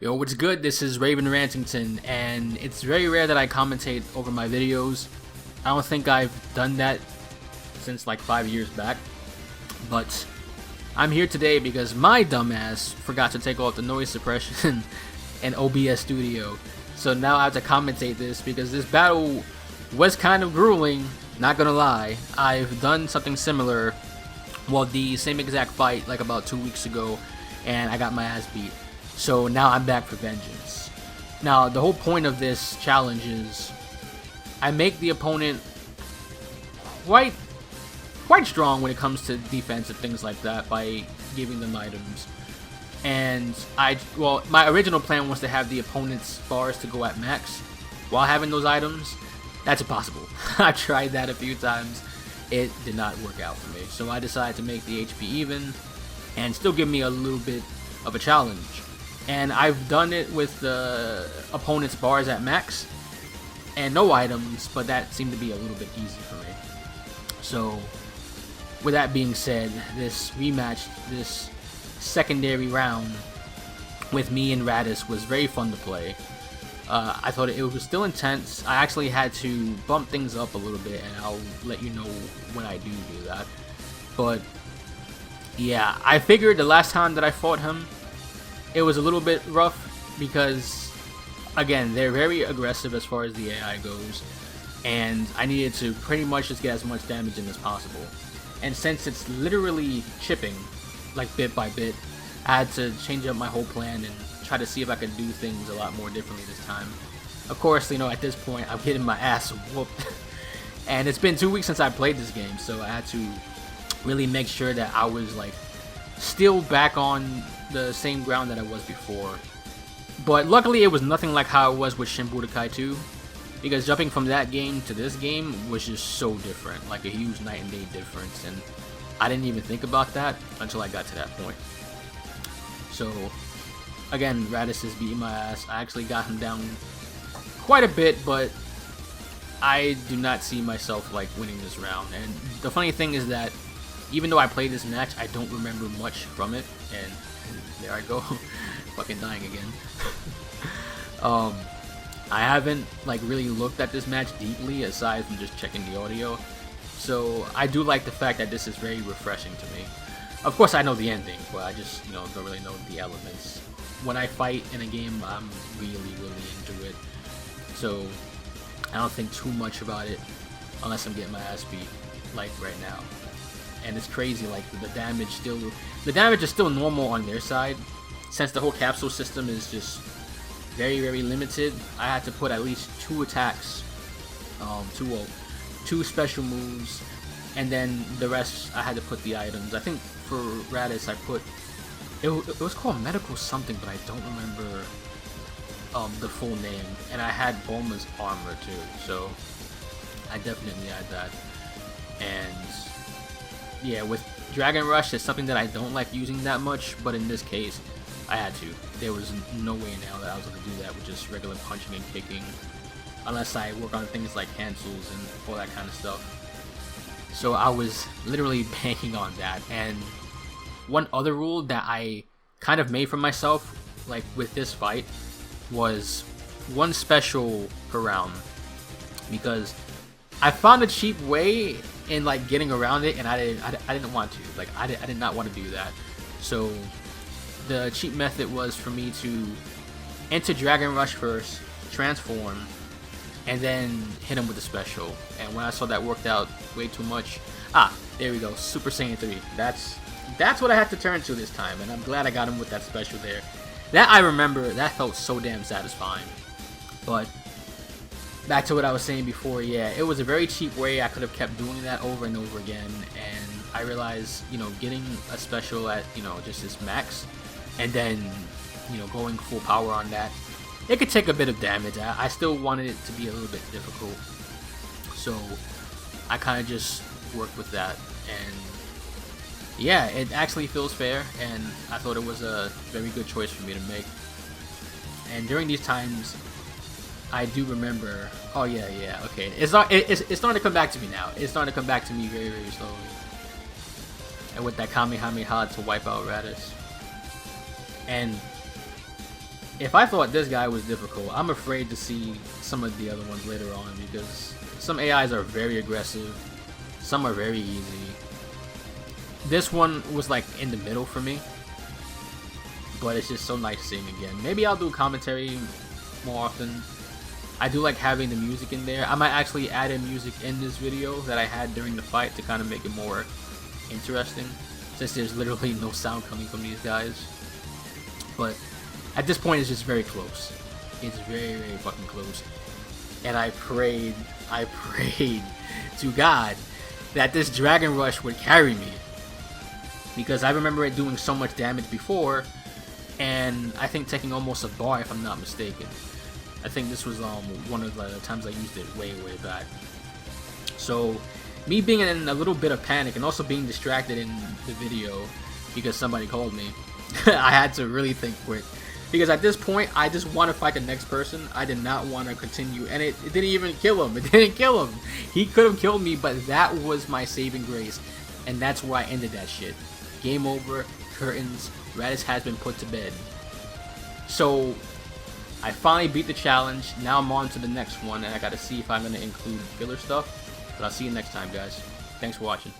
Yo, what's good? This is Raven Rantington, and it's very rare that I commentate over my videos. I don't think I've done that since like 5 years back, but I'm here today because my dumbass forgot to take off the noise suppression in OBS Studio. So now I have to commentate this because this battle was kind of grueling, not gonna lie. I've done something similar, well, the same exact fight like about 2 weeks ago, and I got my ass beat. So now I'm back for vengeance. Now the whole point of this challenge is I make the opponent quite strong when it comes to defense and things like that by giving them items. And my original plan was to have the opponent's bars to go at max while having those items. That's impossible. I tried that a few times. It did not work out for me. So I decided to make the HP even and still give me a little bit of a challenge. And I've done it with the opponent's bars at max and no items, but that seemed to be a little bit easy for me. So with that being said, this rematch, this secondary round with me and Raditz was very fun to play. I thought it was still intense. I actually had to bump things up a little bit, and I'll let you know when I do that. But yeah, I figured the last time that I fought him, it was a little bit rough because, again, they're very aggressive as far as the AI goes, and I needed to pretty much just get as much damage in as possible. And since it's literally chipping, like bit by bit, I had to change up my whole plan and try to see if I could do things a lot more differently this time. Of course, you know, at this point, I'm getting my ass whooped. And it's been 2 weeks since I played this game, so I had to really make sure that I was, like, still back on the same ground that I was before. But luckily, it was nothing like how it was with Budokai 2, because jumping from that game to this game was just so different, like a huge night and day difference, and I didn't even think about that until I got to that point. So again, Raditz is beating my ass. I actually got him down quite a bit, but I do not see myself like winning this round. And the funny thing is that even though I played this match, I don't remember much from it, and there I go, fucking dying again. I haven't like really looked at this match deeply aside from just checking the audio, so I do like the fact that this is very refreshing to me. Of course I know the ending, but I just, you know, don't really know the elements. When I fight in a game, I'm really into it, so I don't think too much about it unless I'm getting my ass beat like right now. And it's crazy, like the damage is still normal on their side, since the whole capsule system is just very limited. I had to put at least 2 attacks, two special moves, and then the rest I had to put the items. I think for Raditz I put it was called medical something, but I don't remember the full name, and I had Bulma's armor too, so I definitely had that. And yeah, with Dragon Rush, it's something that I don't like using that much, but in this case I had to. There was no way in hell that I was going to do that with just regular punching and kicking, unless I work on things like cancels and all that kind of stuff. So I was literally banking on that. And one other rule that I kind of made for myself, like with this fight, was 1 special per round, because I found a cheap way in like getting around it, and I didn't want to. Like I did not want to do that. So the cheap method was for me to enter Dragon Rush first, transform, and then hit him with a special. And when I saw that worked out way too much, there we go, Super Saiyan 3. That's what I had to turn to this time, and I'm glad I got him with that special there. That I remember, that felt so damn satisfying. But back to what I was saying before, yeah, it was a very cheap way. I could have kept doing that over and over again, and I realized, you know, getting a special at, you know, just this max, and then, you know, going full power on that, it could take a bit of damage. I still wanted it to be a little bit difficult, so I kind of just worked with that, and yeah, it actually feels fair, and I thought it was a very good choice for me to make. And during these times, I do remember, oh yeah, okay, it's starting to come back to me now. It's starting to come back to me very slowly. And with that Kamehameha to wipe out Raditz. And if I thought this guy was difficult, I'm afraid to see some of the other ones later on, because some AIs are very aggressive, some are very easy. This one was like in the middle for me, but it's just so nice seeing again. Maybe I'll do commentary more often. I do like having the music in there. I might actually add in music in this video that I had during the fight to kind of make it more interesting, since there's literally no sound coming from these guys. But at this point, it's just very close. It's very, very fucking close. And I prayed to God that this Dragon Rush would carry me, because I remember it doing so much damage before, and I think taking almost a bar if I'm not mistaken. I think this was one of the times I used it way back. So me being in a little bit of panic and also being distracted in the video because somebody called me, I had to really think quick, because at this point I just want to fight the next person. I did not want to continue, and it didn't even kill him. It didn't kill him. He could have killed me, but that was my saving grace, and that's where I ended that shit. Game over, curtains, Raditz has been put to bed. So I finally beat the challenge. Now I'm on to the next one, and I gotta see if I'm gonna include filler stuff. But I'll see you next time, guys. Thanks for watching.